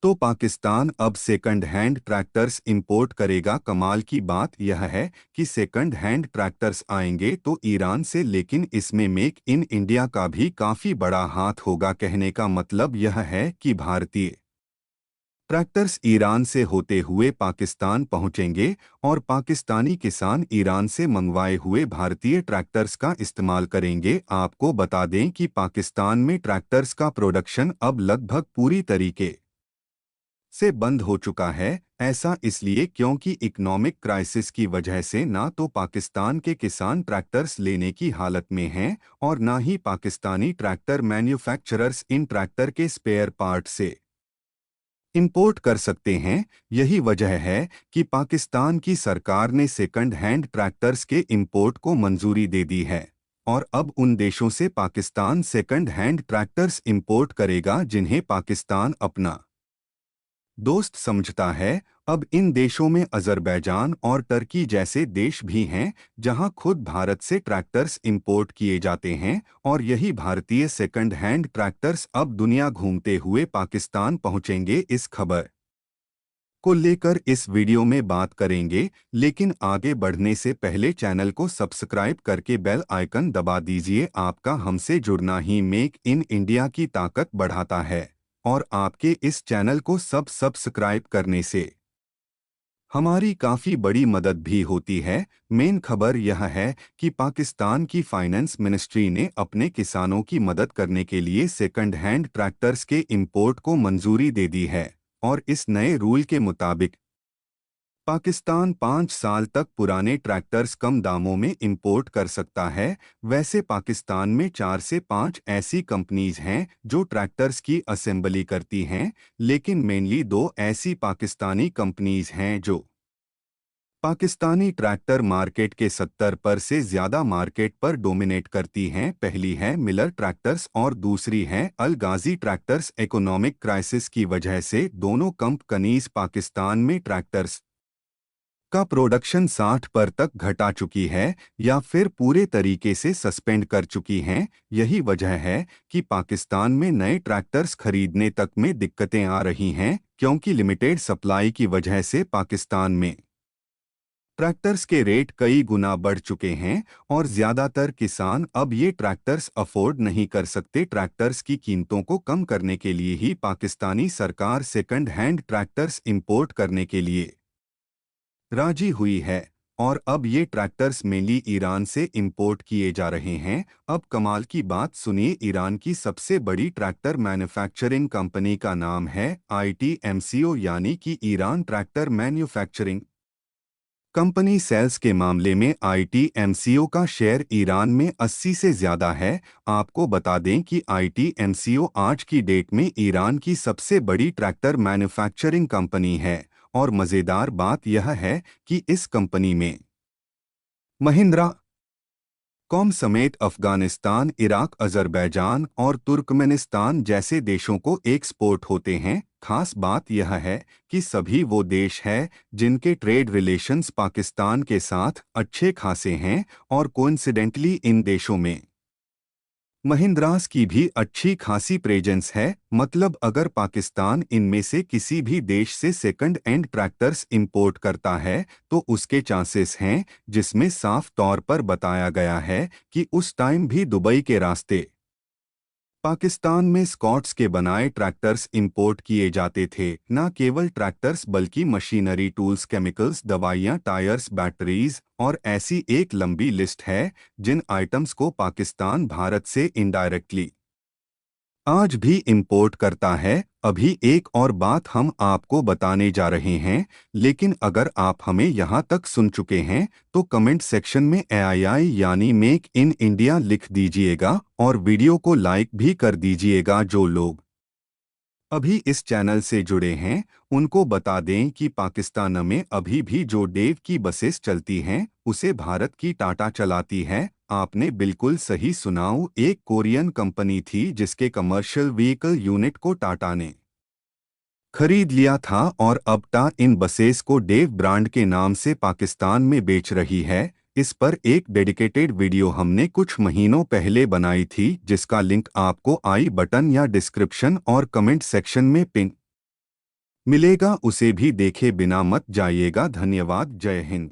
तो पाकिस्तान अब second hand tractors import करेगा। कमाल की बात यह है कि सेकंड हैंड ट्रैक्टर्स आएंगे तो ईरान से, लेकिन इसमें मेक इन इंडिया का भी काफी बड़ा हाथ होगा। कहने का मतलब यह है कि भारतीय ट्रैक्टर्स ईरान से होते हुए पाकिस्तान पहुंचेंगे और पाकिस्तानी किसान ईरान से मंगवाए हुए भारतीय ट्रैक्टर्स का इस्तेमाल करेंगे। आपको बता दें कि पाकिस्तान में ट्रैक्टर्स का प्रोडक्शन अब लगभग पूरी तरीके से बंद हो चुका है। ऐसा इसलिए क्योंकि इकोनॉमिक क्राइसिस की वजह से ना तो पाकिस्तान के किसान ट्रैक्टर्स लेने की हालत में हैं और ना ही पाकिस्तानी ट्रैक्टर मैन्युफैक्चरर्स इन ट्रैक्टर के स्पेयर पार्ट से इंपोर्ट कर सकते हैं। यही वजह है कि पाकिस्तान की सरकार ने सेकंड हैंड ट्रैक्टर्स के इंपोर्ट को मंजूरी दे दी है और अब उन देशों से Pakistan second hand tractors import करेगा जिन्हें पाकिस्तान अपना दोस्त समझता है। अब इन देशों में अजरबैजान और टर्की जैसे देश भी हैं जहां खुद भारत से ट्रैक्टर्स इंपोर्ट किए जाते हैं और यही भारतीय सेकंड हैंड ट्रैक्टर्स अब दुनिया घूमते हुए पाकिस्तान पहुंचेंगे। इस खबर को लेकर इस वीडियो में बात करेंगे, लेकिन आगे बढ़ने से पहले चैनल को सब्सक्राइब करके बेल आइकन दबा दीजिए। आपका हमसे जुड़ना ही मेक इन इंडिया की ताकत बढ़ाता है और आपके इस चैनल को सब्सक्राइब करने से हमारी काफ़ी बड़ी मदद भी होती है। मेन खबर यह है कि पाकिस्तान की फाइनेंस मिनिस्ट्री ने अपने किसानों की मदद करने के लिए सेकंड हैंड ट्रैक्टर्स के इंपोर्ट को मंजूरी दे दी है और इस नए रूल के मुताबिक पाकिस्तान 5 साल तक पुराने ट्रैक्टर्स कम दामों में इंपोर्ट कर सकता है। वैसे पाकिस्तान में 4 से 5 ऐसी कंपनीज हैं जो ट्रैक्टर्स की असेंबली करती हैं, लेकिन मेनली 2 ऐसी पाकिस्तानी कंपनीज हैं जो पाकिस्तानी ट्रैक्टर मार्केट के 70 से ज़्यादा मार्केट पर डोमिनेट करती हैं। पहली है मिलर ट्रैक्टर्स और दूसरी है अल गाजी ट्रैक्टर्स। इकोनॉमिक क्राइसिस की वजह से दोनों कंपनीज पाकिस्तान में ट्रैक्टर्स का प्रोडक्शन 60 पर तक घटा चुकी है या फिर पूरे तरीके से सस्पेंड कर चुकी हैं। यही वजह है कि पाकिस्तान में नए ट्रैक्टर्स खरीदने तक में दिक्कतें आ रही हैं, क्योंकि लिमिटेड सप्लाई की वजह से पाकिस्तान में ट्रैक्टर्स के रेट कई गुना बढ़ चुके हैं और ज़्यादातर किसान अब ये ट्रैक्टर्स अफोर्ड नहीं कर सकते। ट्रैक्टर्स की कीमतों को कम करने के लिए ही पाकिस्तानी सरकार सेकंड हैंड ट्रैक्टर्स इंपोर्ट करने के लिए राजी हुई है और अब ये ट्रैक्टर्स मेनली ईरान से इंपोर्ट किए जा रहे हैं। अब कमाल की बात सुनिए, ईरान की सबसे बड़ी ट्रैक्टर मैन्युफैक्चरिंग कंपनी का नाम है ITMCO, यानी कि Iran tractor manufacturing company. Sales के मामले में ITMCO का शेयर ईरान में 80 से ज़्यादा है। आपको बता दें कि ITMCO आज की डेट में ईरान की सबसे बड़ी ट्रैक्टर मैन्युफैक्चरिंग कंपनी है और मज़ेदार बात यह है कि इस कंपनी में महिंद्रा कॉम समेत अफगानिस्तान, इराक, अजरबैजान और तुर्कमेनिस्तान जैसे देशों को एक्सपोर्ट होते हैं। खास बात यह है कि सभी वो देश हैं जिनके ट्रेड रिलेशंस पाकिस्तान के साथ अच्छे खासे हैं और कोइंसिडेंटली इन देशों में महिंद्रास की भी अच्छी खासी प्रेजेंस है। मतलब अगर पाकिस्तान इनमें से किसी भी देश से सेकंड हैंड ट्रैक्टर्स इंपोर्ट करता है तो उसके चांसेस हैं, जिसमें साफ तौर पर बताया गया है कि उस टाइम भी दुबई के रास्ते पाकिस्तान में स्कॉट्स के बनाए ट्रैक्टर्स इंपोर्ट किए जाते थे। न केवल ट्रैक्टर्स बल्कि मशीनरी, टूल्स, केमिकल्स, दवाइयाँ, टायर्स, बैटरीज और ऐसी एक लंबी लिस्ट है जिन आइटम्स को पाकिस्तान भारत से इनडायरेक्टली आज भी इंपोर्ट करता है। अभी एक और बात हम आपको बताने जा रहे हैं, लेकिन अगर आप हमें यहाँ तक सुन चुके हैं तो कमेंट सेक्शन में AII यानी मेक इन इंडिया लिख दीजिएगा और वीडियो को लाइक भी कर दीजिएगा। जो लोग अभी इस चैनल से जुड़े हैं उनको बता दें कि पाकिस्तान में अभी भी जो डेव की बसेस चलती हैं उसे भारत की टाटा चलाती है। आपने बिल्कुल सही सुनाऊ, एक कोरियन कंपनी थी जिसके कमर्शियल व्हीकल यूनिट को टाटा ने खरीद लिया था और अब टा इन बसेस को डेव ब्रांड के नाम से पाकिस्तान में बेच रही है। इस पर एक डेडिकेटेड वीडियो हमने कुछ महीनों पहले बनाई थी, जिसका लिंक आपको आई बटन या डिस्क्रिप्शन और कमेंट सेक्शन में पिन मिलेगा उसे भी देखे बिना मत जाइएगा। धन्यवाद। जय हिंद।